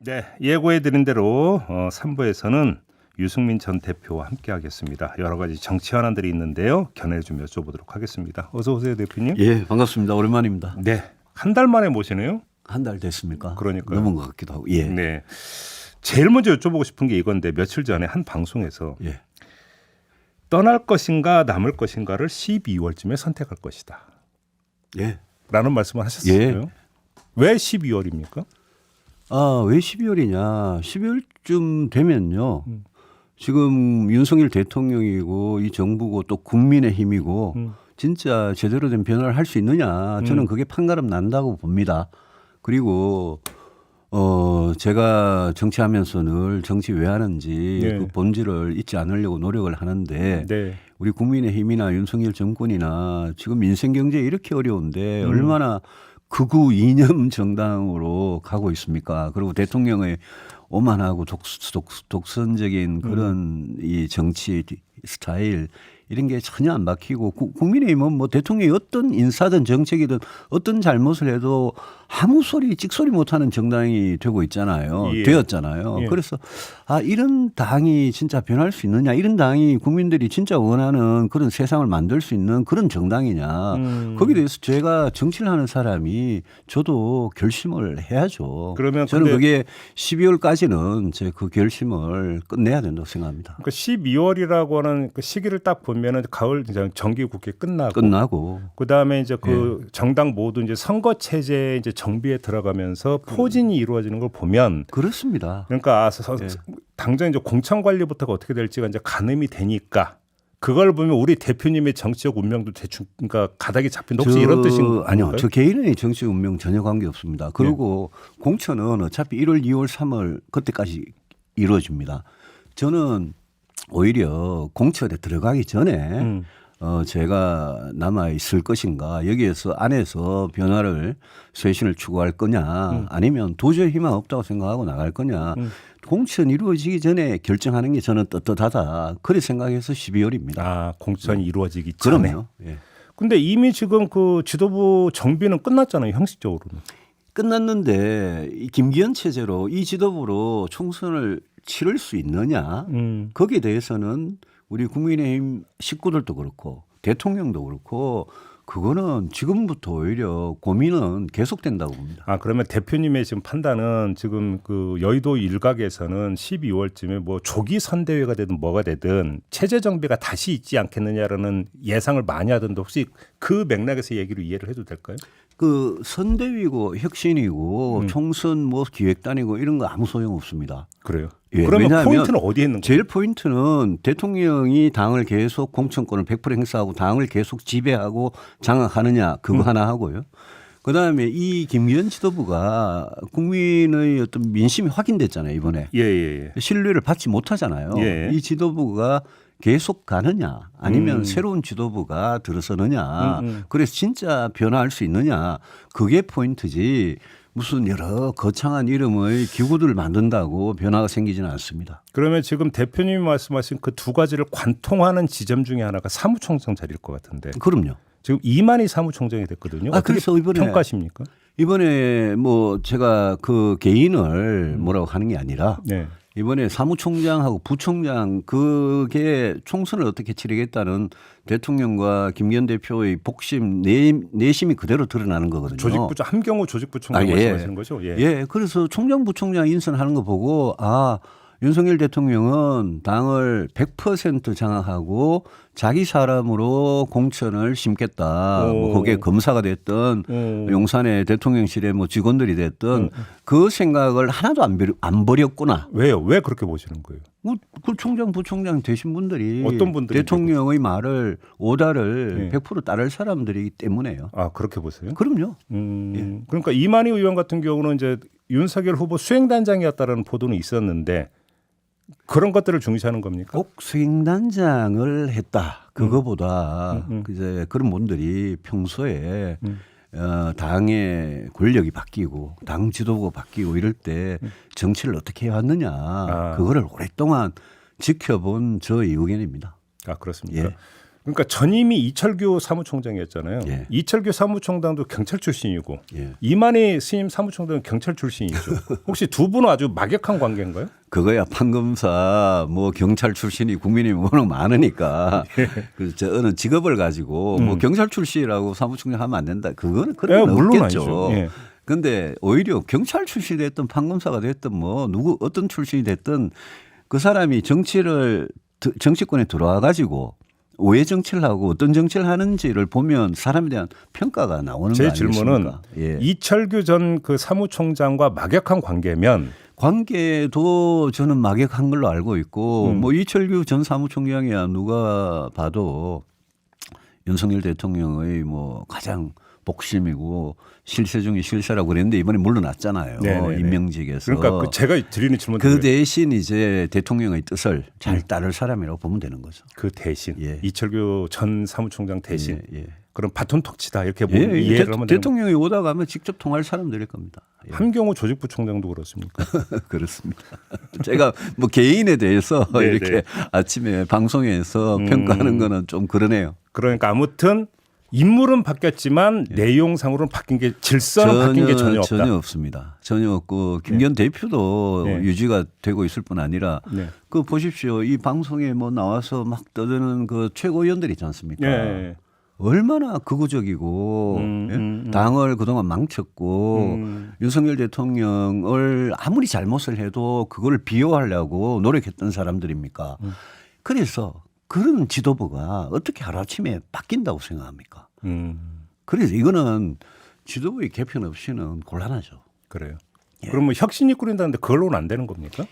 네, 예고해드린 대로 3부에서는 유승민 전 대표와 함께하겠습니다. 여러 가지 정치 현안들이 있는데요. 견해 좀 여쭤보도록 하겠습니다. 어서 오세요, 대표님. 예, 반갑습니다. 오랜만입니다. 네, 한 달 만에 모시네요. 한 달 됐습니까? 그러니까요. 넘은 것 같기도 하고. 예. 네, 제일 먼저 여쭤보고 싶은 게 이건데 며칠 전에 한 방송에서 예. 떠날 것인가 남을 것인가를 12월쯤에 선택할 것이다. 예. 라는 말씀을 하셨어요. 예. 왜 12월입니까? 아, 왜 12월이냐? 12월쯤 되면요. 지금 윤석열 대통령이고 이 정부고 또 국민의힘이고 진짜 제대로 된 변화를 할 수 있느냐? 저는 그게 판가름 난다고 봅니다. 그리고 제가 정치하면서 늘 정치 왜 하는지 네. 그 본질을 잊지 않으려고 노력을 하는데 네. 우리 국민의힘이나 윤석열 정권이나 지금 민생 경제 이렇게 어려운데 얼마나 극우 이념 정당으로 가고 있습니까? 그리고 대통령의 오만하고 독선적인 그런 이 정치 스타일 이런 게 전혀 안 박히고 국민의힘은 뭐 대통령이 어떤 인사든 정책이든 어떤 잘못을 해도 아무 소리 찍소리 못하는 정당이 되고 있잖아요. 예. 되었잖아요. 예. 그래서 이런 당이 진짜 변할 수 있느냐, 이런 당이 국민들이 진짜 원하는 그런 세상을 만들 수 있는 그런 정당이냐. 거기에 대해서 제가 정치를 하는 사람이 저도 결심을 해야죠. 그러면 저는 근데 그게 12월까지는 제 그 결심을 끝내야 된다고 생각합니다. 그러니까 12월이라고 하는 그 시기를 딱 보면은 가을 정기국회 끝나고 그다음에 이제 그 정당 모두 이제 선거 체제 이제 정비에 들어가면서 포진이 이루어지는 걸 보면 그렇습니다. 그러니까 당장 이제 공천 관리부터가 어떻게 될지가 이제 가늠이 되니까 그걸 보면 우리 대표님의 정치적 운명도 대충 그러니까 가닥이 잡힌다 혹시 이런 뜻인가요? 아니요. 저 개인의 정치 운명 전혀 관계 없습니다. 그리고 공천은 어차피 1월, 2월, 3월 그때까지 이루어집니다. 저는 오히려 공천에 들어가기 전에 제가 남아 있을 것인가, 여기에서 안에서 변화를 쇄신을 추구할 거냐, 아니면 도저히 희망 없다고 생각하고 나갈 거냐. 공천 이루어지기 전에 결정하는 게 저는 떳떳하다. 그렇게 생각해서 12월입니다. 아, 공천이 이루어지기 전에. 그럼요. 예. 근데 이미 지금 그 지도부 정비는 끝났잖아요, 형식적으로는. 끝났는데 이 김기현 체제로 이 지도부로 총선을 치를 수 있느냐, 거기에 대해서는 우리 국민의힘 식구들도 그렇고 대통령도 그렇고 그거는 지금부터 오히려 고민은 계속된다고 봅니다. 아, 그러면 대표님의 지금 판단은 지금 그 여의도 일각에서는 12월쯤에 뭐 조기 선대위가 되든 뭐가 되든 체제 정비가 다시 있지 않겠느냐라는 예상을 많이 하던데 혹시 그 맥락에서 얘기를 이해를 해도 될까요? 그 선대위고 혁신이고 총선 뭐 기획단이고 이런 거 아무 소용 없습니다. 그래요? 예, 그러면 왜냐하면 포인트는 어디에 있는 거예요? 제일 포인트는 대통령이 당을 계속 공천권을 100% 행사하고 당을 계속 지배하고 장악하느냐 그거 하나 하고요. 그다음에 이 김기현 지도부가 국민의 어떤 민심이 확인됐잖아요, 이번에. 예. 신뢰를 받지 못하잖아요. 예. 이 지도부가 계속 가느냐 아니면 새로운 지도부가 들어서느냐 그래서 진짜 변화할 수 있느냐 그게 포인트지 무슨 여러 거창한 이름의 기구들을 만든다고 변화가 생기지는 않습니다. 그러면 지금 대표님이 말씀하신 그 두 가지를 관통하는 지점 중에 하나가 사무총장 자리일 것 같은데 그럼요. 지금 이만희 사무총장이 됐거든요. 어떻게 그래서 이번에 평가하십니까? 이번에 뭐 제가 그 개인을 뭐라고 하는 게 아니라 네. 이번에 사무총장하고 부총장 그게 총선을 어떻게 치르겠다는 대통령과 김기현 대표의 복심 내심이 그대로 드러나는 거거든요. 조직부장 함경호 조직부총장 예. 말씀하시는 거죠? 예. 그래서 총장 부총장 인선하는 거 보고 윤석열 대통령은 당을 100% 장악하고 자기 사람으로 공천을 심겠다. 뭐 거기에 검사가 됐든 용산의 대통령실의 뭐 직원들이 됐든 그 생각을 하나도 안 버렸구나. 왜요? 왜 그렇게 보시는 거예요? 그 총장 부총장 되신 분들이 어떤 분들이 대통령의 말을 오다를 100% 따를 사람들이기 때문에요. 아, 그렇게 보세요? 그럼요. 그러니까 이만희 의원 같은 경우는 이제 윤석열 후보 수행단장이었다라는 보도는 있었는데 그런 것들을 중시하는 겁니까? 꼭 수행단장을 했다. 그거보다 이제 그런 분들이 평소에 당의 권력이 바뀌고 당 지도부가 바뀌고 이럴 때 정치를 어떻게 해왔느냐 그거를 오랫동안 지켜본 저의 의견입니다. 아, 그렇습니까? 예. 그러니까 전임이 이철규 사무총장이었잖아요. 예. 이철규 사무총장도 경찰 출신이고 예. 이만희 신임 사무총장은 경찰 출신이죠. 혹시 두 분은 아주 막역한 관계인가요? 그거야 판검사 뭐 경찰 출신이 국민이 워낙 많으니까 그 저는 직업을 가지고 뭐 경찰 출신이라고 사무총장 하면 안 된다. 그거는 그런 건 물론 없겠죠. 아니죠. 예. 근데 오히려 경찰 출신이 됐든 판검사가 됐든 뭐 누구 어떤 출신이 됐든 그 사람이 정치권에 들어와 가지고 왜 정치를 하고 어떤 정치를 하는지를 보면 사람에 대한 평가가 나오는 거 제 아니겠습니까? 질문은 예. 이철규 전 그 사무총장과 막역한 관계면 관계도 저는 막역한 걸로 알고 있고 뭐 이철규 전 사무총장이야 누가 봐도 윤석열 대통령의 뭐 가장 복심이고 실세 중에 실세라고 그랬는데 이번에 물러났잖아요. 네네네. 임명직에서. 그러니까 그 제가 드리는 질문 그 대신 이제 대통령의 뜻을 잘 따를 사람이라고 보면 되는 거죠. 그 대신 예. 이철규 전 사무총장 대신 예, 예. 그럼 바톤 터치다 이렇게 예, 이해를 하면 되는 대통령이 오다 가면 직접 통할 사람들일 겁니다. 예. 함경호 조직부총장도 그렇습니까? 그렇습니다. 제가 뭐 개인에 대해서 네, 이렇게 네. 아침에 방송에서 평가하는 거는 좀 그러네요. 그러니까 아무튼 인물은 바뀌었지만 내용상으로는 바뀐 게 질서는 바뀐 게 전혀 없다. 전혀 없습니다. 전혀 없고 김기현 대표도 네. 유지가 되고 있을 뿐 아니라 네. 그 보십시오. 이 방송에 뭐 나와서 막 떠드는 그 최고위원들 있지 않습니까? 예. 얼마나 극우적이고 당을 그동안 망쳤고 윤석열 대통령을 아무리 잘못을 해도 그걸 비호하려고 노력했던 사람들입니까? 그래서 그런 지도부가 어떻게 하루아침에 바뀐다고 생각합니까? 그래서 이거는 지도부의 개편 없이는 곤란하죠. 그래요. 예. 그럼 뭐 혁신이 꾸린다는데 그걸로는 안 되는 겁니까?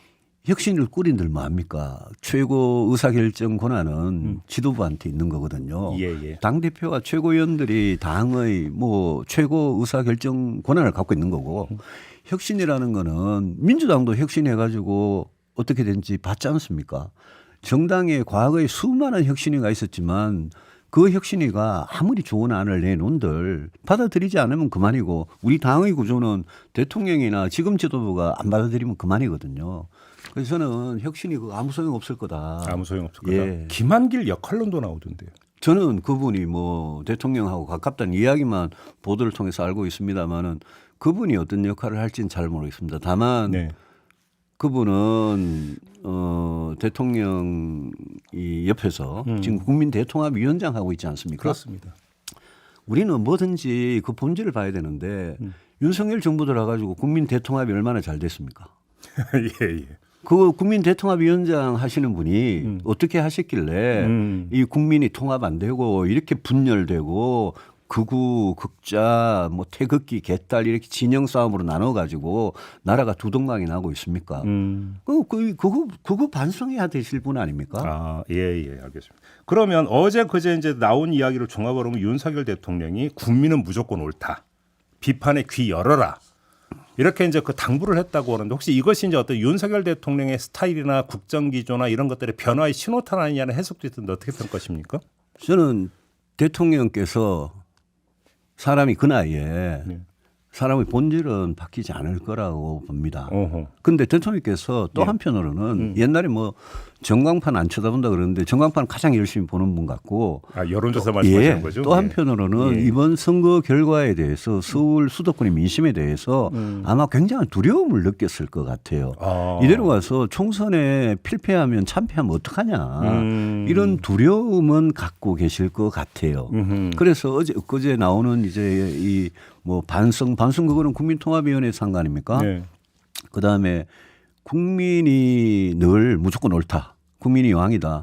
혁신을 꾸린들 뭐합니까? 최고 의사결정 권한은 지도부한테 있는 거거든요. 예, 예. 당대표와 최고위원들이 당의 뭐 최고 의사결정 권한을 갖고 있는 거고 혁신이라는 거는 민주당도 혁신해가지고 어떻게 된지 봤지 않습니까? 정당의 과거에 수많은 혁신위가 있었지만 그 혁신위가 아무리 좋은 안을 내놓은들 받아들이지 않으면 그만이고 우리 당의 구조는 대통령이나 지금 지도부가 안 받아들이면 그만이거든요. 그래서 저는 혁신이 아무 소용 없을 거다. 아무 소용 없을 거다. 예. 김한길 역할론도 나오던데요. 저는 그분이 뭐 대통령하고 가깝다는 이야기만 보도를 통해서 알고 있습니다만은 그분이 어떤 역할을 할지는 잘 모르겠습니다. 다만 네. 그분은 대통령 이 옆에서 지금 국민 대통합위원장 하고 있지 않습니까? 그렇습니다. 우리는 뭐든지 그 본질을 봐야 되는데 윤석열 정부 들어가지고 국민 대통합이 얼마나 잘 됐습니까? 예, 예. 그 국민 대통합위원장 하시는 분이 어떻게 하셨길래 이 국민이 통합 안 되고 이렇게 분열되고 극우, 극자, 뭐 태극기, 개딸 이렇게 진영 싸움으로 나눠 가지고 나라가 두동강이 나고 있습니까? 그거 반성해야 되실 분 아닙니까? 아, 예, 예, 알겠습니다. 그러면 어제 그제 이제 나온 이야기를 종합을 하면 윤석열 대통령이 국민은 무조건 옳다. 비판에 귀 열어라. 이렇게 이제 그 당부를 했다고 하는데 혹시 이것이 이제 어떤 윤석열 대통령의 스타일이나 국정 기조나 이런 것들의 변화의 신호탄 아니냐는 해석도 있던데 어떻게 평가하십니까? 저는 대통령께서 사람이 그 나이에 사람의 본질은 바뀌지 않을 거라고 봅니다. 그런데 대통령께서 또 한편으로는 옛날에 뭐 전광판 안 쳐다본다 그러는데 전광판 가장 열심히 보는 분 같고 여론조사 말씀하시는 예, 거죠? 또 한편으로는 이번 선거 결과에 대해서 서울 수도권의 민심에 대해서 아마 굉장한 두려움을 느꼈을 것 같아요. 이대로 가서 총선에 필패하면 참패하면 어떡하냐 이런 두려움은 갖고 계실 것 같아요. 그래서 어제 나오는 이제 이 뭐 반성 그거는 국민통합위원회 상관입니까? 네. 그다음에 국민이 늘 무조건 옳다. 국민이 왕이다.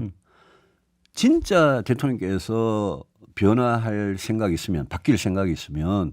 진짜 대통령께서 변화할 생각이 있으면 바뀔 생각이 있으면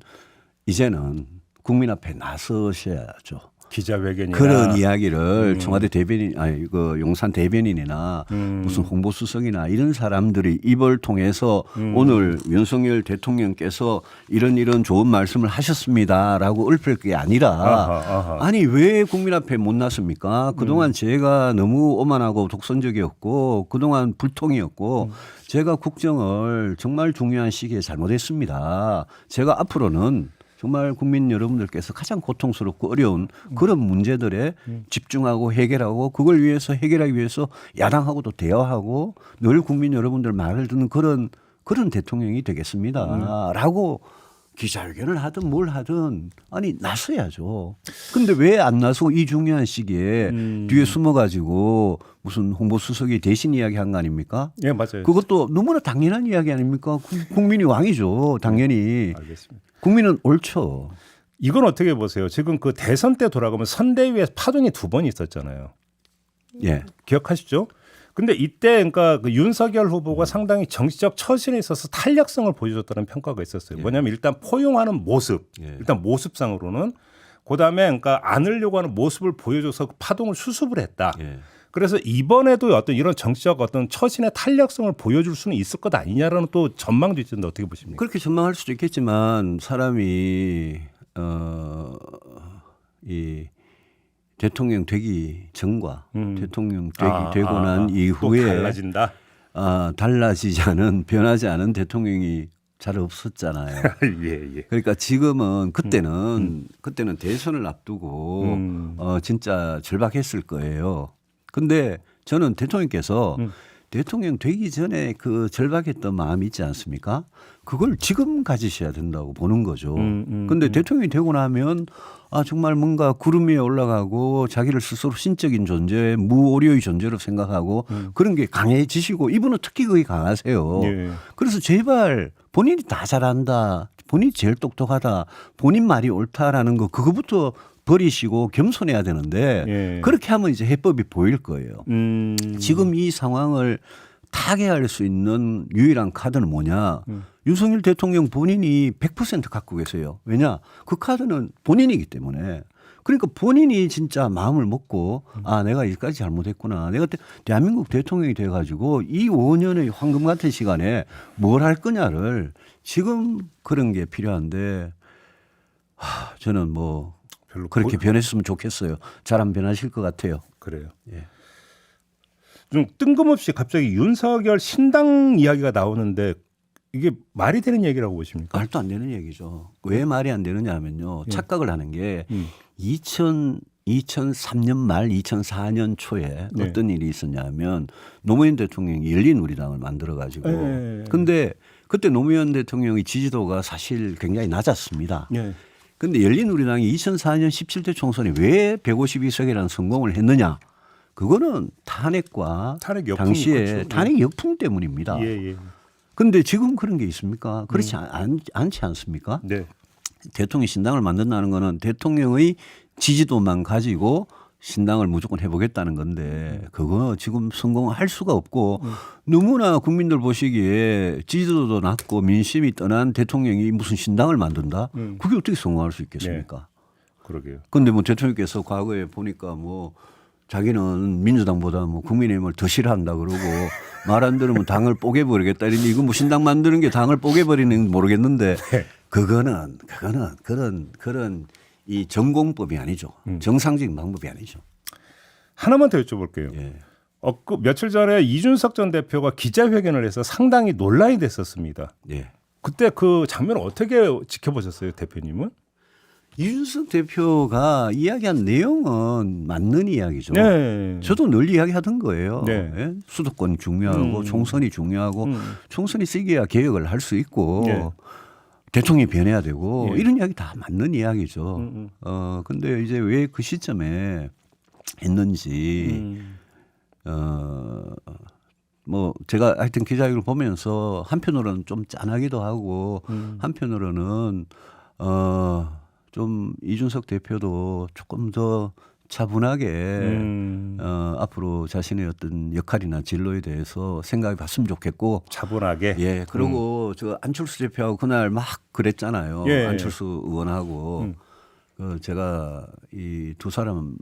이제는 국민 앞에 나서셔야죠. 기자회견이나 그런 이야기를 청와대 대변인 아니 그 용산 대변인이나 무슨 홍보수석이나 이런 사람들이 입을 통해서 오늘 윤석열 대통령께서 이런 좋은 말씀을 하셨습니다라고 읊을 게 아니라 아니 왜 국민 앞에 못 났습니까? 그동안 제가 너무 오만하고 독선적이었고 그동안 불통이었고 제가 국정을 정말 중요한 시기에 잘못했습니다. 제가 앞으로는 정말 국민 여러분들께서 가장 고통스럽고 어려운 그런 문제들에 집중하고 해결하고 그걸 위해서 해결하기 위해서 야당하고도 대화하고 늘 국민 여러분들 말을 듣는 그런 대통령이 되겠습니다라고 기자회견을 하든 뭘 하든 아니 나서야죠. 근데 왜 안 나서고 이 중요한 시기에 뒤에 숨어가지고 무슨 홍보수석이 대신 이야기한 거 아닙니까? 예, 맞아요. 그것도 너무나 당연한 이야기 아닙니까? 국민이 왕이죠. 당연히. 알겠습니다. 국민은 옳죠. 이건 어떻게 보세요? 지금 그 대선 때 돌아가면 선대위에 파동이 2번 있었잖아요. 예. 기억하시죠? 근데 이때 그러니까 그 윤석열 후보가 상당히 정치적 처신에 있어서 탄력성을 보여줬다는 평가가 있었어요. 예. 뭐냐면 일단 포용하는 모습, 예. 일단 모습상으로는 그다음에 그러니까 안으려고 하는 모습을 보여줘서 파동을 수습을 했다. 예. 그래서 이번에도 어떤 이런 정치적 어떤 처신의 탄력성을 보여줄 수는 있을 것 아니냐라는 또 전망도 있던데 어떻게 보십니까? 그렇게 전망할 수도 있겠지만 사람이 이 대통령 되기 전과 대통령 되고 난 또 이후에 달라진다. 달라지지 않은 변하지 않은 대통령이 잘 없었잖아요. 예, 예. 그러니까 지금은 그때는 대선을 앞두고 진짜 절박했을 거예요. 근데 저는 대통령께서 대통령 되기 전에 그 절박했던 마음이 있지 않습니까? 그걸 지금 가지셔야 된다고 보는 거죠. 근데 대통령이 되고 나면 정말 뭔가 구름 위에 올라가고 자기를 스스로 신적인 존재, 무오류의 존재로 생각하고 그런 게 강해지시고 이분은 특히 그게 강하세요. 예. 그래서 제발 본인이 다 잘한다. 본인이 제일 똑똑하다. 본인 말이 옳다라는 거 그거부터 버리시고 겸손해야 되는데 예. 그렇게 하면 이제 해법이 보일 거예요. 지금 이 상황을 타개할 수 있는 유일한 카드는 뭐냐. 윤석열 대통령 본인이 100% 갖고 계세요. 왜냐. 그 카드는 본인이기 때문에. 그러니까 본인이 진짜 마음을 먹고 내가 여기까지 잘못했구나. 내가 대한민국 대통령이 돼가지고 이 5년의 황금 같은 시간에 뭘 할 거냐를 지금 그런 게 필요한데 저는 뭐 별로 그렇게 변했으면 좋겠어요. 잘 안 변하실 것 같아요. 그래요. 예. 좀 뜬금없이 갑자기 윤석열 신당 이야기가 나오는데 이게 말이 되는 얘기라고 보십니까? 말도 안 되는 얘기죠. 왜 말이 안 되느냐 하면요. 착각을 하는 게 2003년 말 2004년 초에 네. 어떤 일이 있었냐 하면 노무현 대통령이 열린우리당을 만들어 가지고 네. 근데 그때 노무현 대통령의 지지도가 사실 굉장히 낮았습니다. 예. 근데 열린우리당이 2004년 17대 총선에 왜 152석이라는 성공을 했느냐? 그거는 탄핵과 탄핵 역풍, 당시에 그렇죠. 탄핵 역풍 때문입니다. 예, 예. 근데 지금 그런 게 있습니까? 그렇지 않지 않습니까? 네. 대통령 신당을 만든다는 거는 대통령의 지지도만 가지고 신당을 무조건 해보겠다는 건데 그거 지금 성공할 수가 없고 너무나 국민들 보시기에 지지도도 낮고 민심이 떠난 대통령이 무슨 신당을 만든다? 그게 어떻게 성공할 수 있겠습니까? 그러게요. 그런데 뭐 대통령께서 과거에 보니까 뭐 자기는 민주당보다 뭐 국민의힘을 더 싫어한다 그러고 말 안 들으면 당을 뽀개버리겠다 이러니 이거 뭐 신당 만드는 게 당을 뽀개버리는 모르겠는데 그거는 그런 이 전공법이 아니죠. 정상적인 방법이 아니죠. 하나만 더 여쭤볼게요. 예. 그 며칠 전에 이준석 전 대표가 기자회견을 해서 상당히 논란이 됐었습니다. 예. 그때 그 장면을 어떻게 지켜보셨어요, 대표님은? 이준석 대표가 이야기한 내용은 맞는 이야기죠. 네. 저도 늘 이야기하던 거예요. 네. 예? 수도권 중요하고 총선이 중요하고 총선이 세게야 개혁을 할 수 있고 네. 대통령이 변해야 되고 예. 이런 이야기 다 맞는 이야기죠. 근데 이제 왜 그 시점에 했는지 뭐 제가 하여튼 기자회견을 보면서 한편으로는 좀 짠하기도 하고 한편으로는 좀 이준석 대표도 조금 더 차분하게 앞으로 자신의 어떤 역할이나 진로에 대해서 생각해 봤으면 좋겠고 차분하게. 예 그리고 저 안철수 대표하고 그날 막 그랬잖아요. 예. 안철수 의원하고 제가 이 두 사람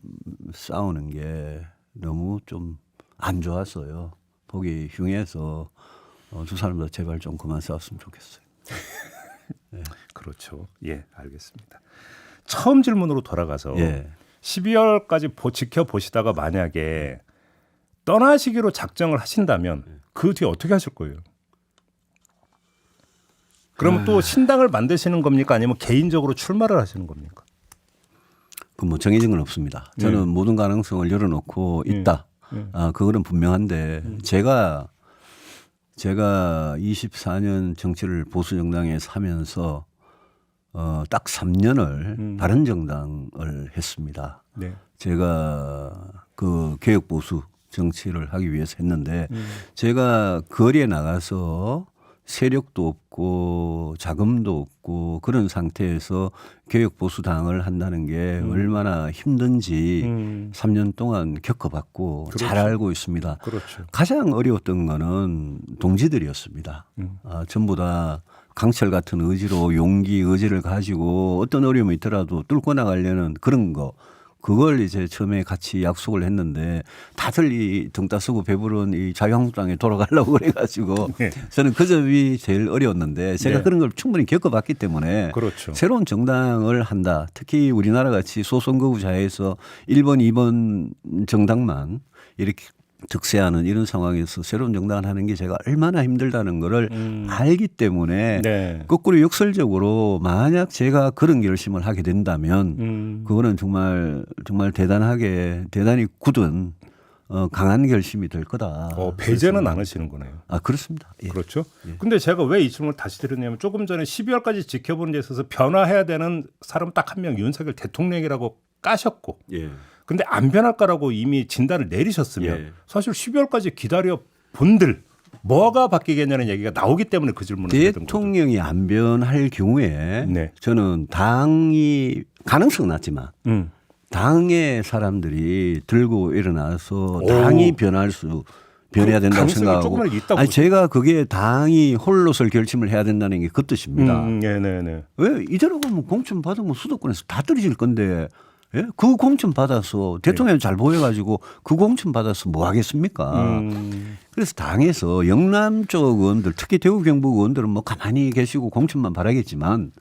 싸우는 게 너무 좀 안 좋았어요. 보기 흉해서 두 사람도 제발 좀 그만 싸웠으면 좋겠어요. 그렇죠. 예, 알겠습니다. 처음 질문으로 돌아가서 예. 12월까지 지켜보시다가 만약에 떠나시기로 작정을 하신다면 그 뒤에 어떻게 하실 거예요? 그러면 또 신당을 만드시는 겁니까? 아니면 개인적으로 출마를 하시는 겁니까? 그 뭐 정해진 건 없습니다. 저는 모든 가능성을 열어놓고 있다. 그거는 분명한데 제가 24년 정치를 보수 정당에 사면서 딱 3년을 바른정당을 했습니다. 네. 제가 그 개혁 보수 정치를 하기 위해서 했는데 제가 거리에 나가서 세력도 없고 자금도 없고 그런 상태에서 개혁 보수당을 한다는 게 얼마나 힘든지 3년 동안 겪어봤고 그렇죠. 잘 알고 있습니다. 그렇죠. 가장 어려웠던 거는 동지들이었습니다. 전부 다 강철 같은 의지로 의지를 가지고 어떤 어려움이 있더라도 뚫고 나가려는 그런 거. 그걸 이제 처음에 같이 약속을 했는데 다들 이 등 따쓰고 배부른 이 자유한국당에 돌아가려고 그래가지고 네. 저는 그 점이 제일 어려웠는데 제가 네. 그런 걸 충분히 겪어봤기 때문에 그렇죠. 새로운 정당을 한다. 특히 우리나라 같이 소선거구 사회에서 1번, 2번 정당만 이렇게 득세하는 이런 상황에서 새로운 정당을 하는 게 제가 얼마나 힘들다는 거를 알기 때문에 네. 거꾸로 역설적으로 만약 제가 그런 결심을 하게 된다면 그거는 정말 대단히 굳은 강한 결심이 될 거다. 배제는 안 하시는 거네요. 그렇습니다. 예. 그렇죠. 근데 제가 왜 이 질문을 다시 드렸냐면 조금 전에 12월까지 지켜보는 데 있어서 변화해야 되는 사람 딱 한 명 윤석열 대통령이라고 까셨고 예. 근데 안 변할 거라고 이미 진단을 내리셨으면 예. 사실 12월까지 기다려 본들 뭐가 바뀌겠냐는 얘기가 나오기 때문에 그 질문을 드렸던 거죠. 대통령이 안 변할 경우에 네. 저는 당이 가능성은 낮지만 당의 사람들이 들고 일어나서 당이 변해야 된다고 가능성이 생각하고 조금은 있다고 아니 제가 그게 당이 홀로서 결심을 해야 된다는 게 그 뜻입니다. 네네네. 왜 이대로 가면 공천 받으면 수도권에서 다 떨어질 건데 예? 그 공천 받아서 대통령이 잘 보여가지고 그 공천 받아서 뭐 하겠습니까? 그래서 당에서 영남 쪽 의원들 특히 대구 경북 의원들은 뭐 가만히 계시고 공천만 바라겠지만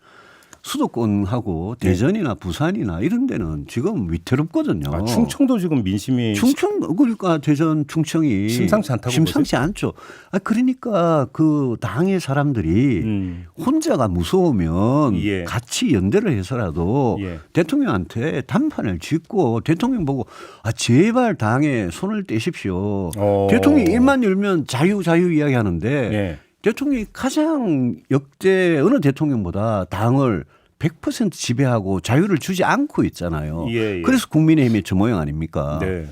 수도권하고 대전이나 부산이나 이런 데는 지금 위태롭거든요. 충청도 지금 민심이 충청 그러니까 대전 충청이 심상치 않다고 심상치 않죠. 그러니까 그 당의 사람들이 혼자가 무서우면 예. 같이 연대를 해서라도 예. 대통령한테 단판을 짓고 대통령 보고 제발 당에 손을 떼십시오. 대통령이 입만 열면 자유 이야기하는데 예. 대통령이 가장 역대 어느 대통령보다 당을 100% 지배하고 자유를 주지 않고 있잖아요. 예, 예. 그래서 국민의힘이 저 모양 아닙니까? 네.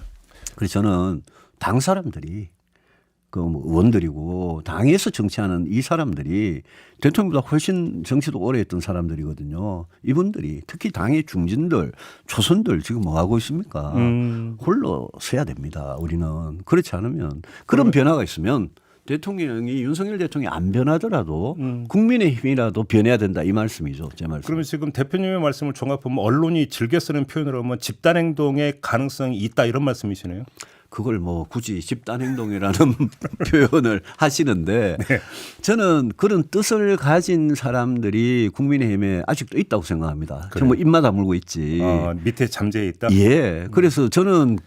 그래서 저는 당 사람들이 그 뭐 의원들이고 당에서 정치하는 이 사람들이 대통령보다 훨씬 정치도 오래 했던 사람들이거든요. 이분들이 특히 당의 중진들, 초선들 지금 뭐 하고 있습니까? 홀로 서야 됩니다. 우리는. 그렇지 않으면 그런 변화가 있으면 윤석열 대통령이 안 변하더라도 국민의힘이라도 변해야 된다 이 말씀이죠. 제 말씀. 그러면 지금 대표님의 말씀을 종합하면 언론이 즐겨 쓰는 표현으로 하면 집단행동의 가능성이 있다 이런 말씀이시네요. 그걸 뭐 굳이 집단행동이라는 표현을 하시는데 네. 저는 그런 뜻을 가진 사람들이 국민의힘에 아직도 있다고 생각합니다. 정말 입만 다물고 있지. 밑에 잠재해 있다. 예. 그래서 저는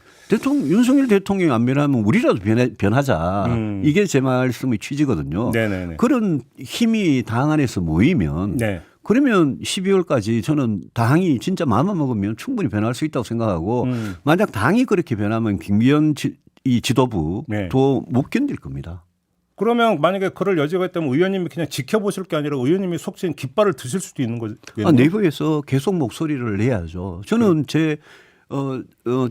윤석열 대통령이 안 변하면 우리라도 변하자. 이게 제 말씀의 취지거든요. 네네네. 그런 힘이 당 안에서 모이면 네. 그러면 12월까지 저는 당이 진짜 마음만 먹으면 충분히 변할 수 있다고 생각하고 만약 당이 그렇게 변하면 김기현 이 지도부도 네. 못 견딜 겁니다. 그러면 만약에 그럴 여지가 있다면 의원님이 그냥 지켜보실 게 아니라 의원님이 속신 깃발을 드실 수도 있는 거겠네요. 내부에서 계속 목소리를 내야죠. 저는 제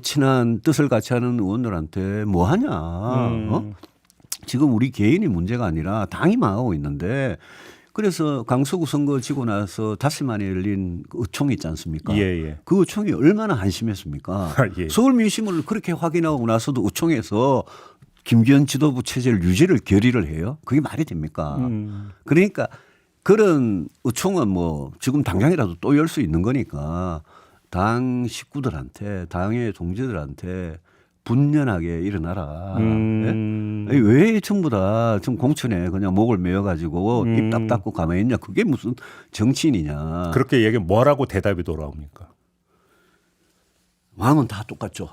친한 뜻을 같이 하는 의원들한테 뭐 하냐. 지금 우리 개인이 문제가 아니라 당이 망하고 있는데 그래서 강서구 선거 지고 나서 다시 만에 열린 그 의총이 있지 않습니까? 예. 그 의총이 얼마나 한심했습니까? 예. 서울 민심을 그렇게 확인하고 나서도 의총에서 김기현 지도부 체제를 유지를 결의를 해요. 그게 말이 됩니까? 그러니까 그런 의총은 뭐 지금 당장이라도 또 열 수 있는 거니까 당 식구들한테 당의 동지들한테 분연하게 일어나라. 예? 왜 전부 다 좀 공천에 그냥 목을 메어가지고 입 딱 닫고 가만히 있냐. 그게 무슨 정치인이냐. 그렇게 얘기하면 뭐라고 대답이 돌아옵니까? 마음은 다 똑같죠.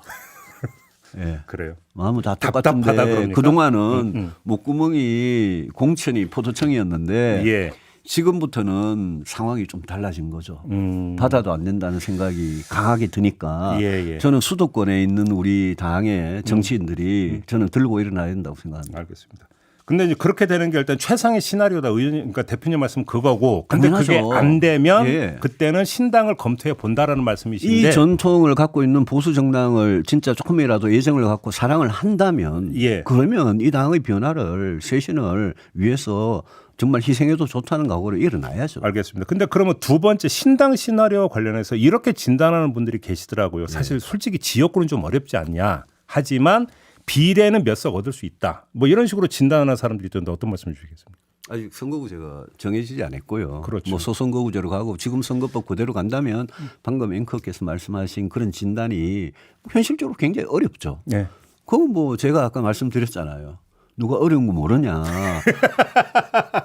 예. 그래요. 마음은 다 답답하다 똑같은데 그러니까? 그동안은 목구멍이 공천이 포도청이었는데 예. 지금부터는 상황이 좀 달라진 거죠. 받아도 안 된다는 생각이 강하게 드니까 예. 저는 수도권에 있는 우리 당의 정치인들이 저는 들고 일어나야 된다고 생각합니다. 알겠습니다. 근데 이제 그렇게 되는 게 일단 최상의 시나리오다. 의원님, 그러니까 대표님 말씀 그거고. 근데 당연하죠. 그게 안 되면 예. 그때는 신당을 검토해 본다라는 말씀이신데. 이 전통을 갖고 있는 보수 정당을 진짜 조금이라도 예정을 갖고 사랑을 한다면 예. 그러면 이 당의 변화를 쇄신을 위해서 정말 희생해도 좋다는 각오로 일어나야죠. 알겠습니다. 근데 그러면 두 번째 신당 시나리오 관련해서 이렇게 진단하는 분들이 계시더라고요. 사실 솔직히 지역구는 좀 어렵지 않냐. 하지만 비례는 몇 석 얻을 수 있다. 뭐 이런 식으로 진단하는 사람들이 있던데 어떤 말씀 주시겠습니까? 아직 선거구제가 정해지지 않았고요. 그렇죠. 뭐 소선거구제로 가고 지금 선거법 그대로 간다면 방금 앵커께서 말씀하신 그런 진단이 현실적으로 굉장히 어렵죠. 네. 그건 뭐 제가 아까 말씀드렸잖아요. 누가 어려운 거 모르냐.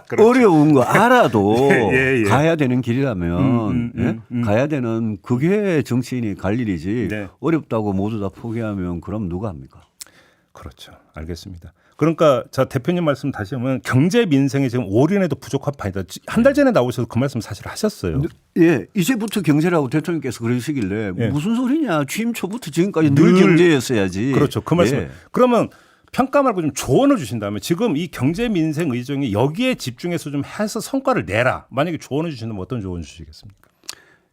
그렇죠. 어려운 거 알아도 예. 가야 되는 길이라면 가야 되는 그게 정치인이 갈 일이지 네. 어렵다고 모두 다 포기하면 그럼 누가 합니까? 그렇죠. 알겠습니다. 그러니까 자 대표님 말씀 다시 하면 경제 민생에 지금 올인해도 부족한 판이다. 한 달 전에 나오셔서 그 말씀 사실 하셨어요. 예, 이제부터 경제라고 대통령께서 그러시길래 예. 무슨 소리냐. 취임 초부터 지금까지 늘 경제였어야지. 그렇죠. 그 말씀. 예. 그러면 평가 말고 좀 조언을 주신다면 지금 이 경제 민생 의정이 여기에 집중해서 좀 해서 성과를 내라. 만약에 조언을 주신다면 어떤 조언 주시겠습니까?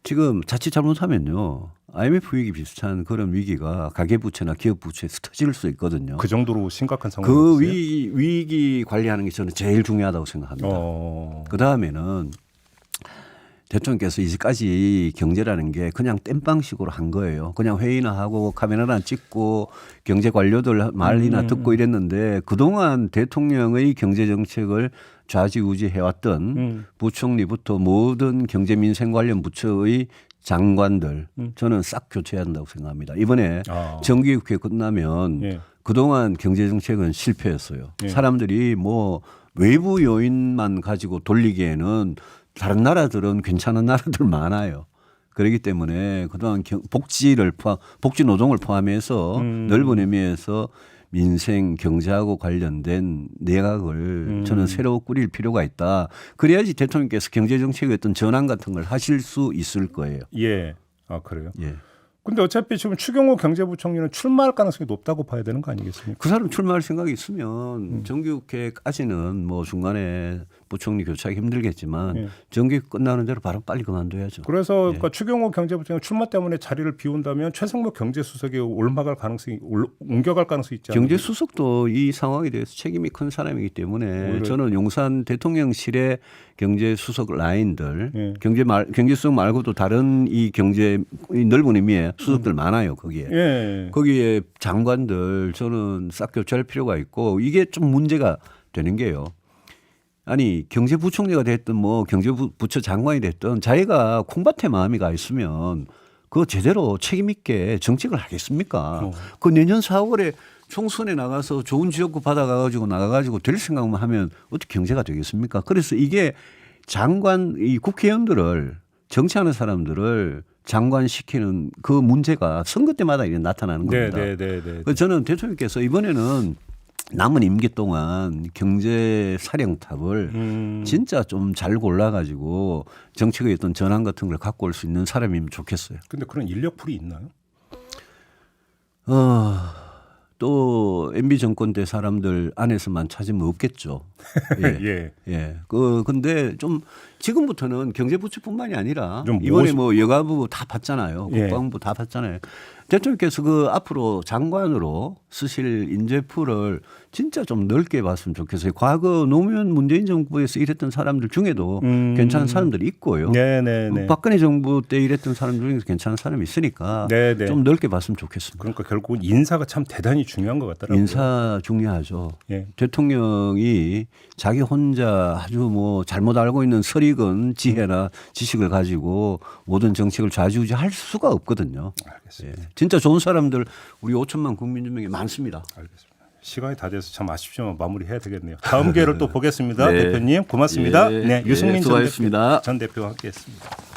지금 자칫 잘못하면요. IMF 위기 비슷한 그런 위기가 가계부채나 기업부채에서 터질 수 있거든요. 그 정도로 심각한 상황이 그 위기 관리하는 게 저는 제일 중요하다고 생각합니다. 그다음에는 대통령께서 이제까지 경제라는 게 그냥 땜빵식으로 한 거예요. 그냥 회의나 하고 카메라나 찍고 경제 관료들 말이나 듣고 이랬는데 그동안 대통령의 경제 정책을 좌지우지 해왔던 부총리부터 모든 경제 민생 관련 부처의 장관들 저는 싹 교체해야 한다고 생각합니다. 이번에 정기국회 끝나면 예. 그동안 경제 정책은 실패했어요. 예. 사람들이 뭐 외부 요인만 가지고 돌리기에는 다른 나라들은 괜찮은 나라들 많아요. 그렇기 때문에 그동안 복지 노동을 포함해서 넓은 의미에서 민생 경제하고 관련된 내각을 저는 새로 꾸릴 필요가 있다. 그래야지 대통령께서 경제 정책의 어떤 전환 같은 걸 하실 수 있을 거예요. 예. 아 그래요? 예. 근데 어차피 지금 추경호 경제부총리는 출마할 가능성이 높다고 봐야 되는 거 아니겠습니까? 그 사람 출마할 생각이 있으면 정기국회까지는 뭐 중간에 부총리 교체하기 힘들겠지만 예. 정기국 끝나는 대로 바로 빨리 그만둬야죠. 그래서 그러니까 추경호 경제부총리 출마 때문에 자리를 비운다면 최성목 경제수석이 옮겨갈 가능성이 있지 않나요? 경제수석도 이 상황에 대해서 책임이 큰 사람이기 때문에 저는 용산 대통령실의 경제수석 라인들 예. 경제수석 말고도 다른 이 경제 이 넓은 의미의 수석들 많아요 거기에. 예. 거기에 장관들 저는 싹 교체할 필요가 있고 이게 좀 문제가 되는 게요. 아니 경제부총리가 됐든 뭐 경제부처 장관이 됐든 자기가 콩밭에 마음이 가 있으면 그거 제대로 책임 있게 정책을 하겠습니까? 그 내년 4월에 총선에 나가서 좋은 지역구 받아가지고 나가가지고 될 생각만 하면 어떻게 경제가 되겠습니까? 그래서 이게 이 국회의원들을 정치하는 사람들을 장관시키는 그 문제가 선거 때마다 이렇게 나타나는 겁니다. 그래서 저는 대통령께서 이번에는 남은 임기 동안 경제 사령탑을 진짜 좀 잘 골라가지고 정책의 어떤 전환 같은 걸 갖고 올 수 있는 사람이면 좋겠어요. 근데 그런 인력풀이 있나요? 또 MB 정권 때 사람들 안에서만 찾으면 없겠죠. 예. 예. 근데 좀 지금부터는 경제부처뿐만이 아니라 이번에 뭐 여가부 다 봤잖아요. 국방부 다 봤잖아요. 대통령께서 그 앞으로 장관으로 쓰실 인재풀을 진짜 좀 넓게 봤으면 좋겠어요. 과거 노무현 문재인 정부에서 일했던 사람들 중에도 괜찮은 사람들이 있고요. 박근혜 정부 때 일했던 사람 중에서 괜찮은 사람이 있으니까 좀 넓게 봤으면 좋겠습니다. 그러니까 결국은 인사가 참 대단히 중요한 것 같더라고요. 인사 중요하죠. 대통령이 자기 혼자 아주 뭐 잘못 알고 있는 설익은 지혜나 지식을 가지고 모든 정책을 좌지우지할 수가 없거든요. 알겠습니다. 진짜 좋은 사람들 우리 5천만 국민 중에 많습니다. 알겠습니다. 시간이 다 돼서 참 아쉽지만 마무리해야 되겠네요. 다음 기회를 또 보겠습니다. 대표님 고맙습니다. 유승민 전 대표와 함께했습니다.